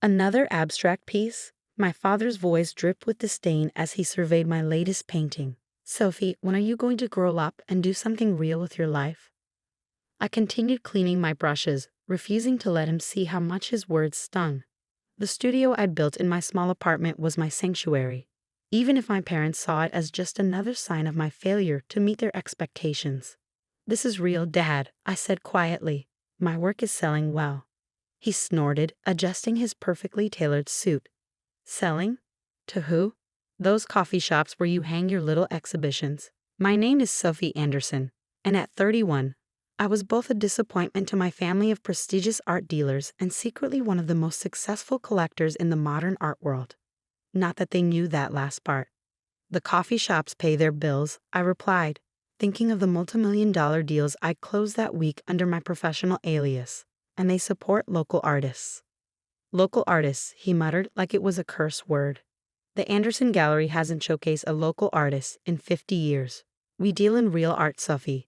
Another abstract piece? My father's voice dripped with disdain as he surveyed my latest painting. Sophie, when are you going to grow up and do something real with your life? I continued cleaning my brushes, refusing to let him see how much his words stung. The studio I'd built in my small apartment was my sanctuary, even if my parents saw it as just another sign of my failure to meet their expectations. This is real, Dad, I said quietly. My work is selling well. He snorted, adjusting his perfectly tailored suit. Selling? To who? Those coffee shops where you hang your little exhibitions. My name is Sophie Anderson, and at 31, I was both a disappointment to my family of prestigious art dealers and secretly one of the most successful collectors in the modern art world. Not that they knew that last part. The coffee shops pay their bills, I replied, thinking of the multimillion-dollar deals I closed that week under my professional alias, and they support local artists. Local artists, he muttered like it was a curse word. The Anderson Gallery hasn't showcased a local artist in 50 years. We deal in real art, Sophie.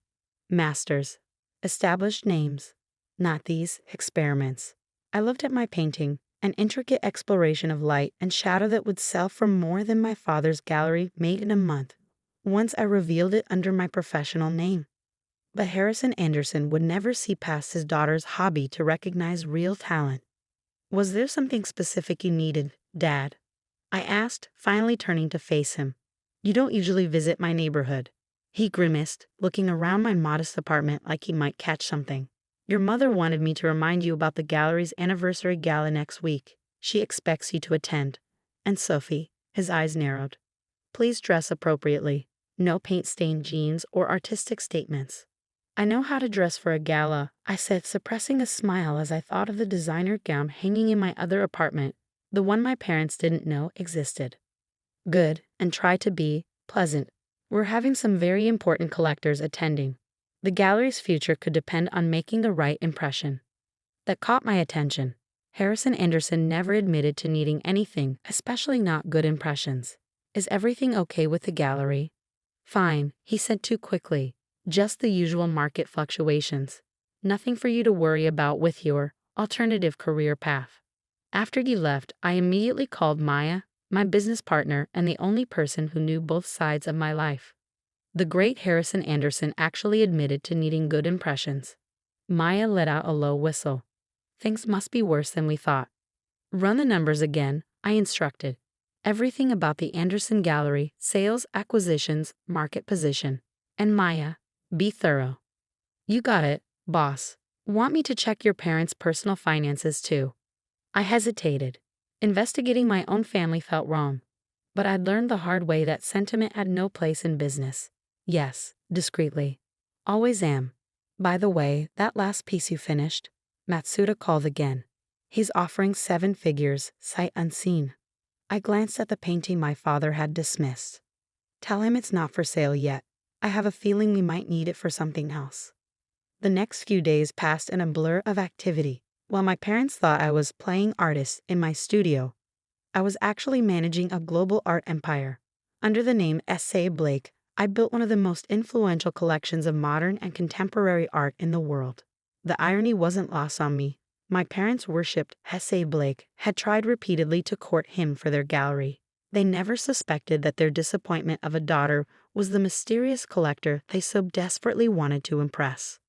Masters. Established names. Not these experiments. I looked at my painting, an intricate exploration of light and shadow that would sell for more than my father's gallery made in a month, once I revealed it under my professional name. But Harrison Anderson would never see past his daughter's hobby to recognize real talent. Was there something specific you needed, Dad? I asked, finally turning to face him. You don't usually visit my neighborhood. He grimaced, looking around my modest apartment like he might catch something. Your mother wanted me to remind you about the gallery's anniversary gala next week. She expects you to attend. And Sophie, his eyes narrowed. Please dress appropriately. No paint-stained jeans or artistic statements. I know how to dress for a gala, I said, suppressing a smile as I thought of the designer gown hanging in my other apartment, the one my parents didn't know existed. Good, and try to be pleasant. We're having some very important collectors attending. The gallery's future could depend on making the right impression. That caught my attention. Harrison Anderson never admitted to needing anything, especially not good impressions. Is everything okay with the gallery? Fine, he said too quickly. Just the usual market fluctuations. Nothing for you to worry about with your alternative career path. After you left, I immediately called Maya, my business partner and the only person who knew both sides of my life. The great Harrison Anderson actually admitted to needing good impressions. Maya let out a low whistle. Things must be worse than we thought. Run the numbers again, I instructed. Everything about the Anderson Gallery, sales, acquisitions, market position. And Maya, be thorough. You got it, boss. Want me to check your parents' personal finances too? I hesitated. Investigating my own family felt wrong. But I'd learned the hard way that sentiment had no place in business. Yes, discreetly. Always am. By the way, that last piece you finished, Matsuda called again. He's offering 7 figures, sight unseen. I glanced at the painting my father had dismissed. Tell him it's not for sale yet. I have a feeling we might need it for something else. The next few days passed in a blur of activity. While my parents thought I was playing artist in my studio, I was actually managing a global art empire. Under the name S.A. Blake, I built one of the most influential collections of modern and contemporary art in the world. The irony wasn't lost on me. My parents worshipped S.A. Blake, had tried repeatedly to court him for their gallery. They never suspected that their disappointment of a daughter was the mysterious collector they so desperately wanted to impress.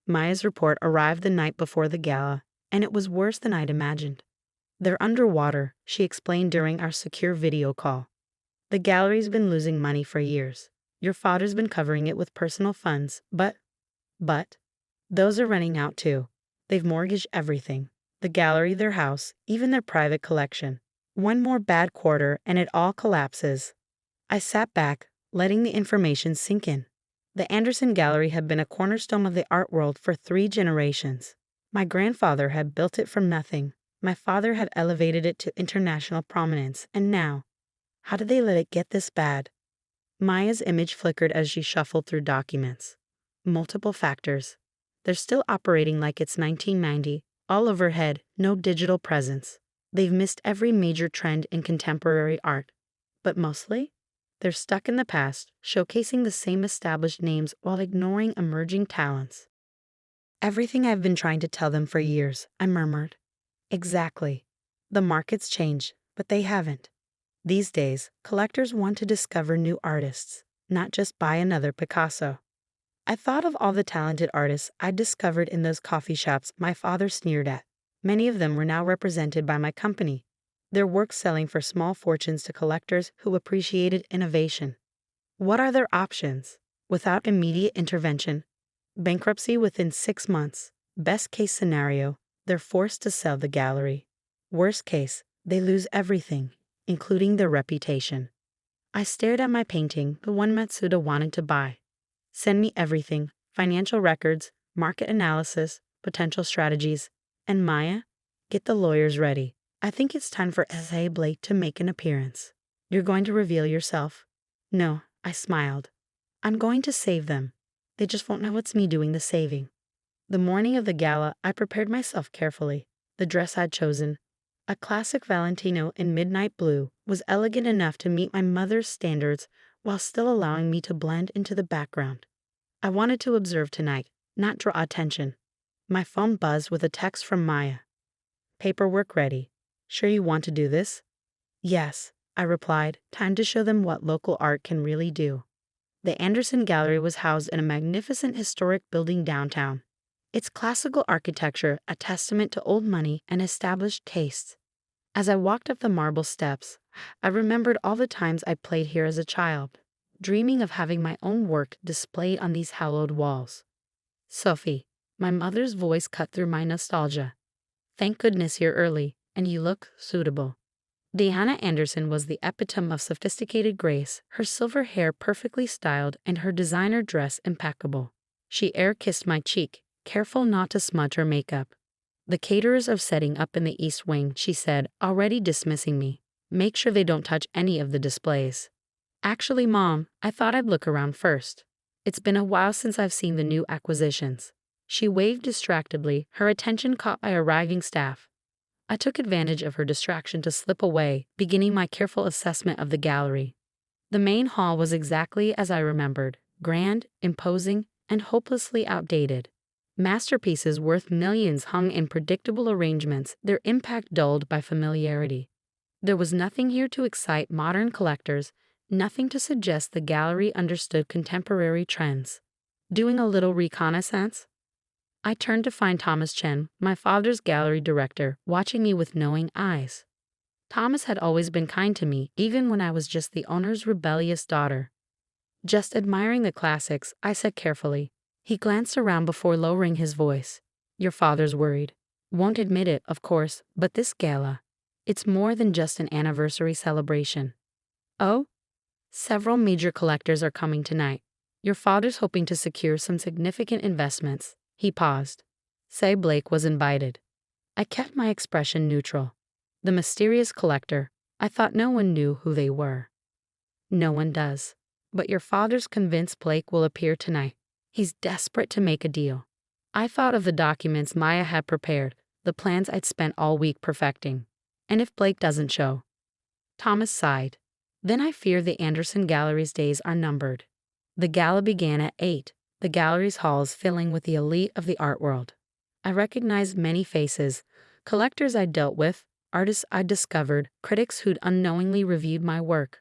Maya's report arrived the night before the gala, and it was worse than I'd imagined. They're underwater, she explained during our secure video call. The gallery's been losing money for years. Your father's been covering it with personal funds, but, those are running out too. They've mortgaged everything. The gallery, their house, even their private collection. One more bad quarter and it all collapses. I sat back, letting the information sink in. The Anderson Gallery had been a cornerstone of the art world for 3 generations. My grandfather had built it from nothing. My father had elevated it to international prominence, and now, how did they let it get this bad? Maya's image flickered as she shuffled through documents. Multiple factors. They're still operating like it's 1990, all overhead, no digital presence. They've missed every major trend in contemporary art. But mostly, they're stuck in the past, showcasing the same established names while ignoring emerging talents. Everything I've been trying to tell them for years, I murmured. Exactly. The markets change, but they haven't. These days, collectors want to discover new artists, not just buy another Picasso. I thought of all the talented artists I'd discovered in those coffee shops my father sneered at. Many of them were now represented by my company, their work selling for small fortunes to collectors who appreciated innovation. What are their options? Without immediate intervention, bankruptcy within 6 months. Best case scenario, they're forced to sell the gallery. Worst case, they lose everything, including their reputation. I stared at my painting, the one Matsuda wanted to buy. Send me everything: financial records, market analysis, potential strategies. And Maya, get the lawyers ready. I think it's time for S.A. Blake to make an appearance. You're going to reveal yourself? No, I smiled. I'm going to save them. They just won't know it's me doing the saving. The morning of the gala, I prepared myself carefully. The dress I'd chosen, a classic Valentino in midnight blue, was elegant enough to meet my mother's standards while still allowing me to blend into the background. I wanted to observe tonight, not draw attention. My phone buzzed with a text from Maya. Paperwork ready. Sure you want to do this? Yes, I replied. Time to show them what local art can really do. The Anderson Gallery was housed in a magnificent historic building downtown. Its classical architecture a testament to old money and established tastes. As I walked up the marble steps, I remembered all the times I played here as a child, dreaming of having my own work displayed on these hallowed walls. Sophie, my mother's voice cut through my nostalgia. Thank goodness you're early, and you look suitable. Diana Anderson was the epitome of sophisticated grace, her silver hair perfectly styled and her designer dress impeccable. She air-kissed my cheek, careful not to smudge her makeup. The caterers are setting up in the East Wing, she said, already dismissing me. Make sure they don't touch any of the displays. Actually, Mom, I thought I'd look around first. It's been a while since I've seen the new acquisitions. She waved distractedly, her attention caught by arriving staff. I took advantage of her distraction to slip away, beginning my careful assessment of the gallery. The main hall was exactly as I remembered, grand, imposing, and hopelessly outdated. Masterpieces worth millions hung in predictable arrangements, their impact dulled by familiarity. There was nothing here to excite modern collectors, nothing to suggest the gallery understood contemporary trends. Doing a little reconnaissance? I turned to find Thomas Chen, my father's gallery director, watching me with knowing eyes. Thomas had always been kind to me, even when I was just the owner's rebellious daughter. Just admiring the classics, I said carefully. He glanced around before lowering his voice. Your father's worried. Won't admit it, of course, but this gala, it's more than just an anniversary celebration. Oh? Several major collectors are coming tonight. Your father's hoping to secure some significant investments. He paused. S.A. Blake was invited. I kept my expression neutral. The mysterious collector, I thought no one knew who they were. No one does. But your father's convinced Blake will appear tonight. He's desperate to make a deal. I thought of the documents Maya had prepared, the plans I'd spent all week perfecting. And if Blake doesn't show? Thomas sighed. Then I fear the Anderson Gallery's days are numbered. The gala began at 8. The gallery's halls filling with the elite of the art world. I recognized many faces, collectors I'd dealt with, artists I'd discovered, critics who'd unknowingly reviewed my work.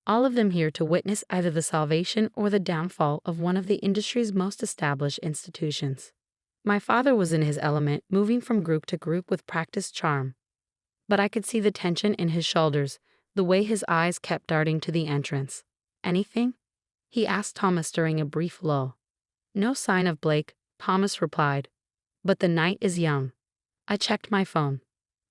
All of them here to witness either the salvation or the downfall of one of the industry's most established institutions. My father was in his element, moving from group to group with practiced charm. But I could see the tension in his shoulders, the way his eyes kept darting to the entrance. Anything? He asked Thomas during a brief lull. No sign of Blake, Thomas replied. But the night is young. I checked my phone.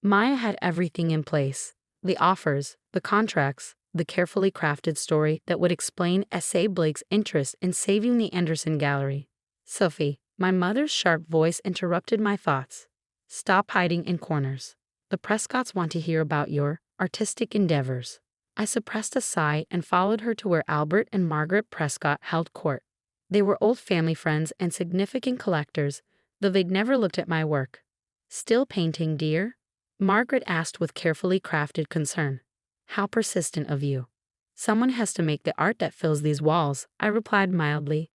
Maya had everything in place. The offers, the contracts, the carefully crafted story that would explain S.A. Blake's interest in saving the Anderson Gallery. Sophie, my mother's sharp voice interrupted my thoughts. Stop hiding in corners. The Prescotts want to hear about your artistic endeavors. I suppressed a sigh and followed her to where Albert and Margaret Prescott held court. They were old family friends and significant collectors, though they'd never looked at my work. Still painting, dear? Margaret asked with carefully crafted concern. How persistent of you. Someone has to make the art that fills these walls, I replied mildly.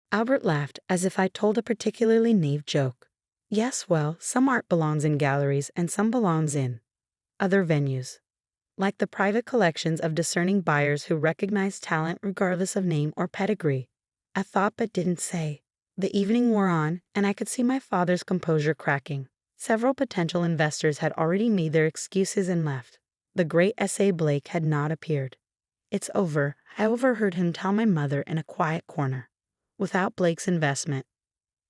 Albert laughed as if I told a particularly naive joke. Yes, well, some art belongs in galleries and some belongs in other venues, like the private collections of discerning buyers who recognize talent regardless of name or pedigree. I thought but didn't say. The evening wore on, and I could see my father's composure cracking. Several potential investors had already made their excuses and left. The great S.A. Blake had not appeared. "It's over," I overheard him tell my mother in a quiet corner. "Without Blake's investment.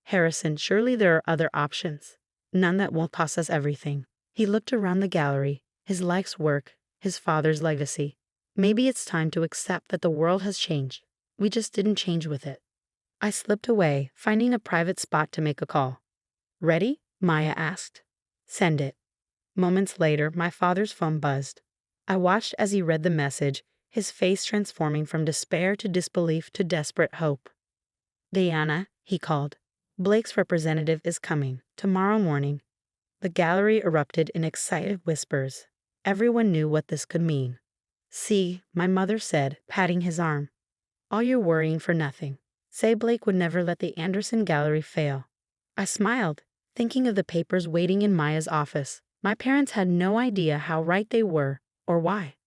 Harrison, surely there are other options. None that won't cost us everything." He looked around the gallery, his life's work, his father's legacy. "Maybe it's time to accept that the world has changed. We just didn't change with it." I slipped away, finding a private spot to make a call. "Ready?" Maya asked. "Send it." Moments later, my father's phone buzzed. I watched as he read the message, his face transforming from despair to disbelief to desperate hope. "Diana," he called. "Blake's representative is coming, tomorrow morning." The gallery erupted in excited whispers. Everyone knew what this could mean. "See," my mother said, patting his arm. "All your worrying for nothing. Say Blake would never let the Anderson Gallery fail." I smiled, thinking of the papers waiting in Maya's office. My parents had no idea how right they were, or why.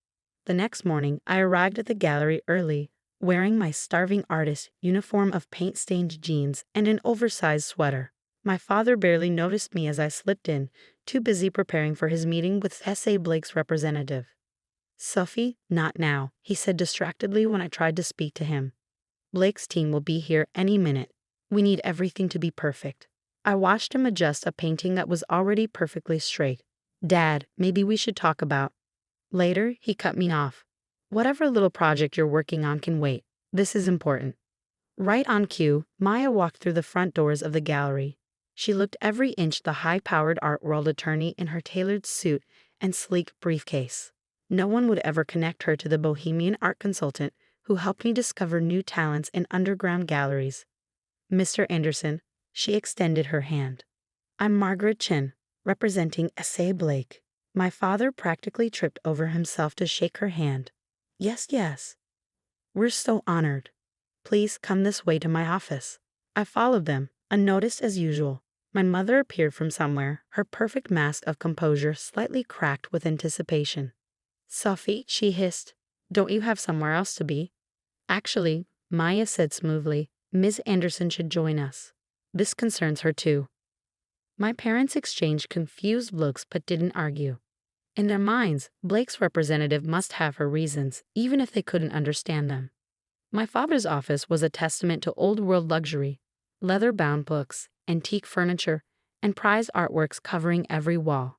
The next morning, I arrived at the gallery early, wearing my starving artist uniform of paint-stained jeans and an oversized sweater. My father barely noticed me as I slipped in, too busy preparing for his meeting with S.A. Blake's representative. "Sophie, not now," he said distractedly when I tried to speak to him. "Blake's team will be here any minute. We need everything to be perfect." I watched him adjust a painting that was already perfectly straight. "Dad, maybe we should talk about—" Later, he cut me off. "Whatever little project you're working on can wait. This is important." Right on cue, Maya walked through the front doors of the gallery. She looked every inch the high-powered art world attorney in her tailored suit and sleek briefcase. No one would ever connect her to the bohemian art consultant who helped me discover new talents in underground galleries. "Mr. Anderson," she extended her hand. "I'm Margaret Chin, representing S.A. Blake." My father practically tripped over himself to shake her hand. "Yes, yes. We're so honored. Please come this way to my office." I followed them, unnoticed as usual. My mother appeared from somewhere, her perfect mask of composure slightly cracked with anticipation. "Sophie," she hissed, "don't you have somewhere else to be?" "Actually," Maya said smoothly, "Ms. Anderson should join us. This concerns her too." My parents exchanged confused looks but didn't argue. In their minds, Blake's representative must have her reasons, even if they couldn't understand them. My father's office was a testament to old-world luxury, leather-bound books, antique furniture, and prized artworks covering every wall.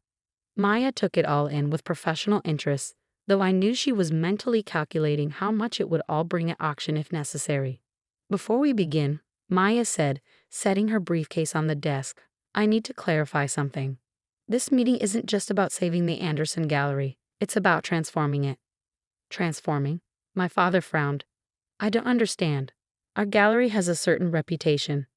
Maya took it all in with professional interest, though I knew she was mentally calculating how much it would all bring at auction if necessary. "Before we begin," Maya said, setting her briefcase on the desk, "I need to clarify something. This meeting isn't just about saving the Anderson Gallery, it's about transforming it." "Transforming?" My father frowned. "I don't understand. Our gallery has a certain reputation."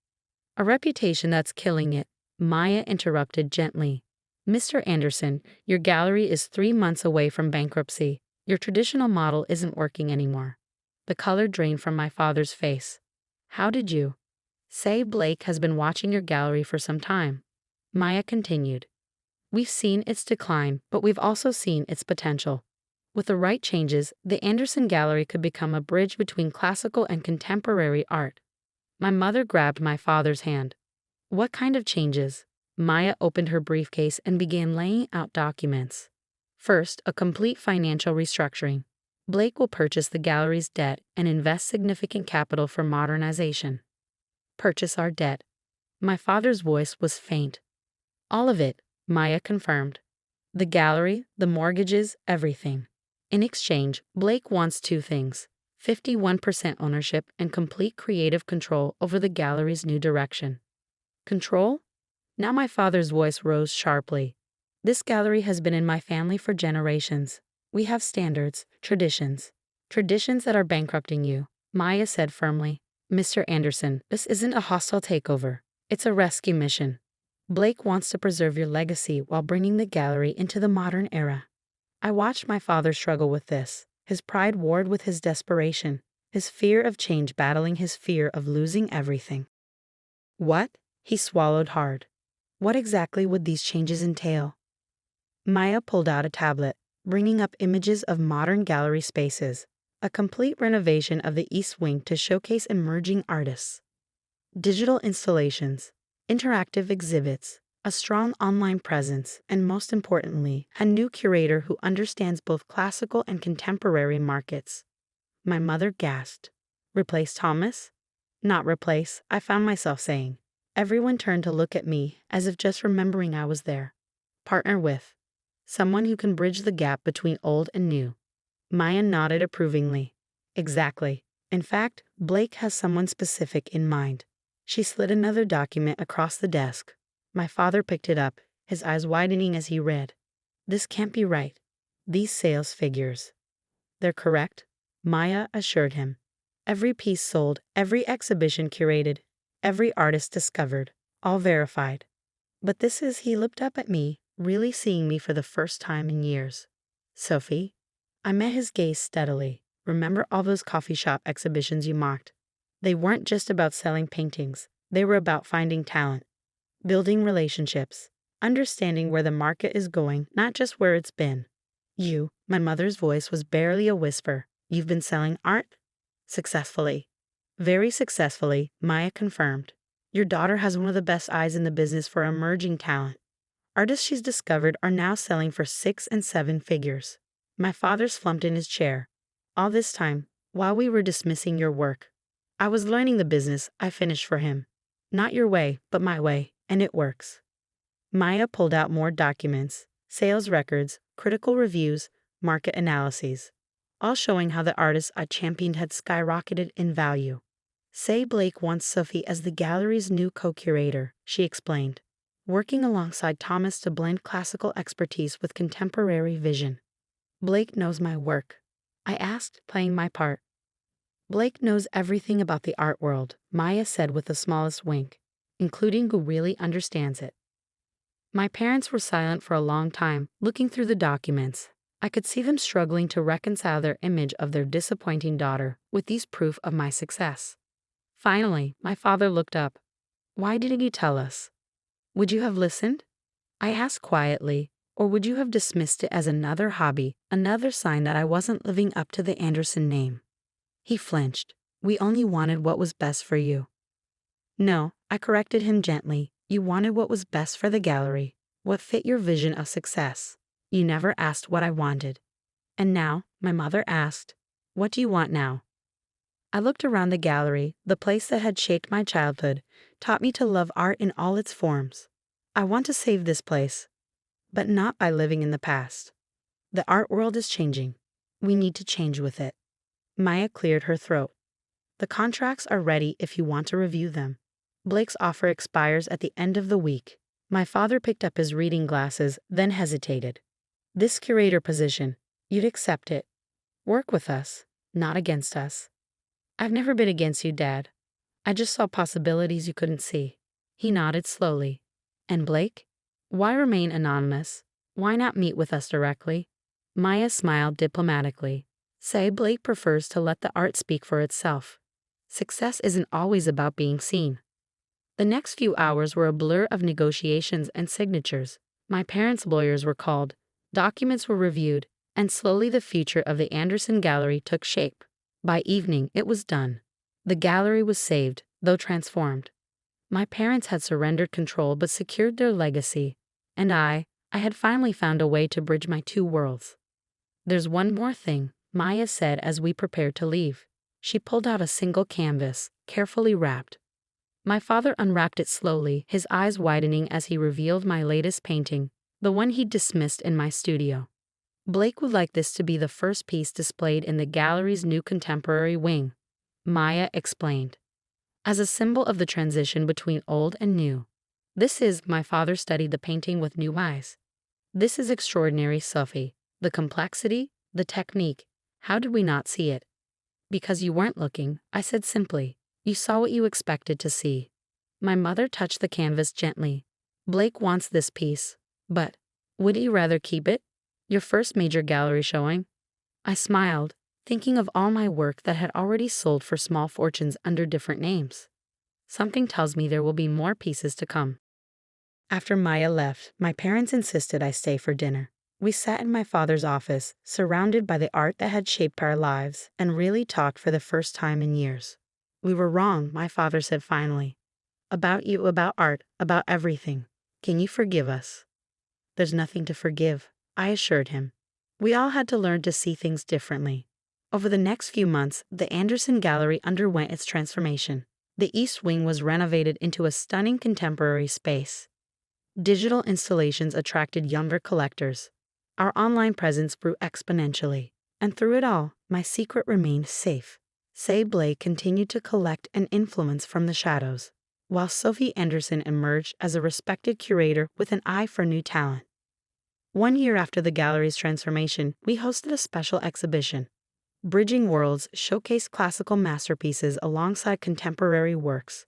"A reputation that's killing it," Maya interrupted gently. "Mr. Anderson, your gallery is 3 months away from bankruptcy. Your traditional model isn't working anymore." The color drained from my father's face. "How did you—" "Say Blake has been watching your gallery for some time," Maya continued. "We've seen its decline, but we've also seen its potential. With the right changes, the Anderson Gallery could become a bridge between classical and contemporary art." My mother grabbed my father's hand. "What kind of changes?" Maya opened her briefcase and began laying out documents. "First, a complete financial restructuring. Blake will purchase the gallery's debt and invest significant capital for modernization." "Purchase our debt." My father's voice was faint. "All of it," Maya confirmed. "The gallery, the mortgages, everything. In exchange, Blake wants 2 things: 51% ownership and complete creative control over the gallery's new direction." "Control?" Now my father's voice rose sharply. "This gallery has been in my family for generations. We have standards, traditions that are bankrupting you," Maya said firmly. "Mr. Anderson, this isn't a hostile takeover. It's a rescue mission. Blake wants to preserve your legacy while bringing the gallery into the modern era." I watched my father struggle with this, his pride warred with his desperation, his fear of change battling his fear of losing everything. "What?" He swallowed hard. "What exactly would these changes entail?" Maya pulled out a tablet, bringing up images of modern gallery spaces, a complete renovation of the East Wing to showcase emerging artists. Digital installations, interactive exhibits, a strong online presence, and most importantly, a new curator who understands both classical and contemporary markets. My mother gasped. Replace Thomas? Not replace, I found myself saying. Everyone turned to look at me, as if just remembering I was there. Partner with. Someone who can bridge the gap between old and new. Maya nodded approvingly. Exactly. In fact, Blake has someone specific in mind. She slid another document across the desk. My father picked it up, his eyes widening as he read. This can't be right. These sales figures. They're correct, Maya assured him. Every piece sold, every exhibition curated, every artist discovered, all verified. But this is, he looked up at me, really seeing me for the first time in years. Sophie? I met his gaze steadily. Remember all those coffee shop exhibitions you mocked? They weren't just about selling paintings. They were about finding talent, building relationships, understanding where the market is going, not just where it's been. You, my mother's voice was barely a whisper. You've been selling art? Successfully. Very successfully, Maya confirmed. Your daughter has one of the best eyes in the business for emerging talent. Artists she's discovered are now selling for 6 and 7 figures. My father slumped in his chair. All this time, while we were dismissing your work, I was learning the business. I finished for him. Not your way, but my way, and it works. Maya pulled out more documents, sales records, critical reviews, market analyses, all showing how the artists I championed had skyrocketed in value. Say Blake wants Sophie as the gallery's new co-curator, she explained, working alongside Thomas to blend classical expertise with contemporary vision. Blake knows my work, I asked, playing my part. Blake knows everything about the art world, Maya said with the smallest wink, including who really understands it. My parents were silent for a long time, looking through the documents. I could see them struggling to reconcile their image of their disappointing daughter with these proof of my success. Finally, my father looked up. Why didn't you tell us? Would you have listened? I asked quietly, or would you have dismissed it as another hobby, another sign that I wasn't living up to the Anderson name? He flinched. We only wanted what was best for you. No, I corrected him gently. You wanted what was best for the gallery, what fit your vision of success. You never asked what I wanted. And now, my mother asked, what do you want now? I looked around the gallery, the place that had shaped my childhood, taught me to love art in all its forms. I want to save this place, but not by living in the past. The art world is changing. We need to change with it. Maya cleared her throat. The contracts are ready if you want to review them. Blake's offer expires at the end of the week. My father picked up his reading glasses, then hesitated. This curator position, you'd accept it. Work with us, not against us. I've never been against you, Dad. I just saw possibilities you couldn't see. He nodded slowly. And Blake? Why remain anonymous? Why not meet with us directly? Maya smiled diplomatically. Say Blake prefers to let the art speak for itself. Success isn't always about being seen. The next few hours were a blur of negotiations and signatures. My parents' lawyers were called, documents were reviewed, and slowly the future of the Anderson Gallery took shape. By evening, it was done. The gallery was saved, though transformed. My parents had surrendered control but secured their legacy, and I had finally found a way to bridge my two worlds. There's one more thing, Maya said as we prepared to leave. She pulled out a single canvas, carefully wrapped. My father unwrapped it slowly, his eyes widening as he revealed my latest painting, the one he'd dismissed in my studio. Blake would like this to be the first piece displayed in the gallery's new contemporary wing, Maya explained, as a symbol of the transition between old and new. This is, my father studied the painting with new eyes. This is extraordinary, Sophie. The complexity, the technique. How did we not see it? Because you weren't looking, I said simply. You saw what you expected to see. My mother touched the canvas gently. Blake wants this piece, but would he rather keep it? Your first major gallery showing? I smiled, thinking of all my work that had already sold for small fortunes under different names. Something tells me there will be more pieces to come. After Maya left, my parents insisted I stay for dinner. We sat in my father's office, surrounded by the art that had shaped our lives, and really talked for the first time in years. We were wrong, my father said finally. About you, about art, about everything. Can you forgive us? There's nothing to forgive, I assured him. We all had to learn to see things differently. Over the next few months, the Anderson Gallery underwent its transformation. The East Wing was renovated into a stunning contemporary space. Digital installations attracted younger collectors. Our online presence grew exponentially. And through it all, my secret remained safe. Say Blake continued to collect and influence from the shadows, while Sophie Anderson emerged as a respected curator with an eye for new talent. 1 year after the gallery's transformation, we hosted a special exhibition. Bridging Worlds showcased classical masterpieces alongside contemporary works,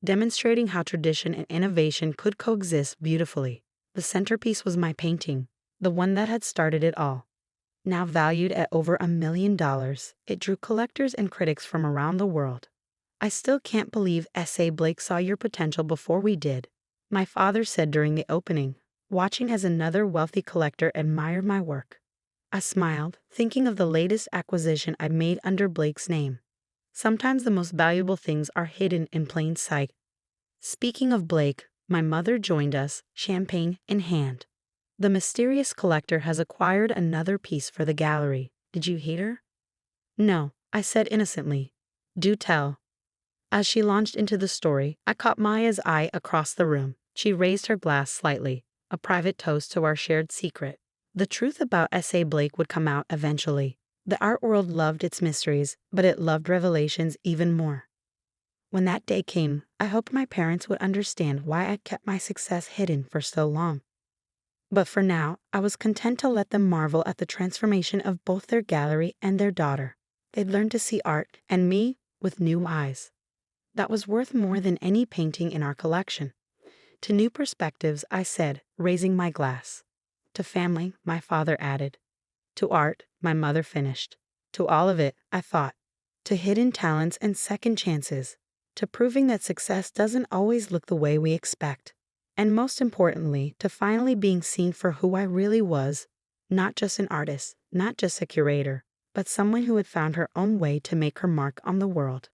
demonstrating how tradition and innovation could coexist beautifully. The centerpiece was my painting, the one that had started it all. Now valued at over $1 million, it drew collectors and critics from around the world. I still can't believe S.A. Blake saw your potential before we did, my father said during the opening, watching as another wealthy collector admired my work. I smiled, thinking of the latest acquisition I'd made under Blake's name. Sometimes the most valuable things are hidden in plain sight. Speaking of Blake, my mother joined us, champagne in hand. The mysterious collector has acquired another piece for the gallery. Did you hate her? No, I said innocently. Do tell. As she launched into the story, I caught Maya's eye across the room. She raised her glass slightly, a private toast to our shared secret. The truth about S.A. Blake would come out eventually. The art world loved its mysteries, but it loved revelations even more. When that day came, I hoped my parents would understand why I kept my success hidden for so long. But for now, I was content to let them marvel at the transformation of both their gallery and their daughter. They'd learned to see art, and me, with new eyes. That was worth more than any painting in our collection. To new perspectives, I said, raising my glass. To family, my father added. To art, my mother finished. To all of it, I thought. To hidden talents and second chances. To proving that success doesn't always look the way we expect. And most importantly, to finally being seen for who I really was. Not just an artist, not just a curator, but someone who had found her own way to make her mark on the world.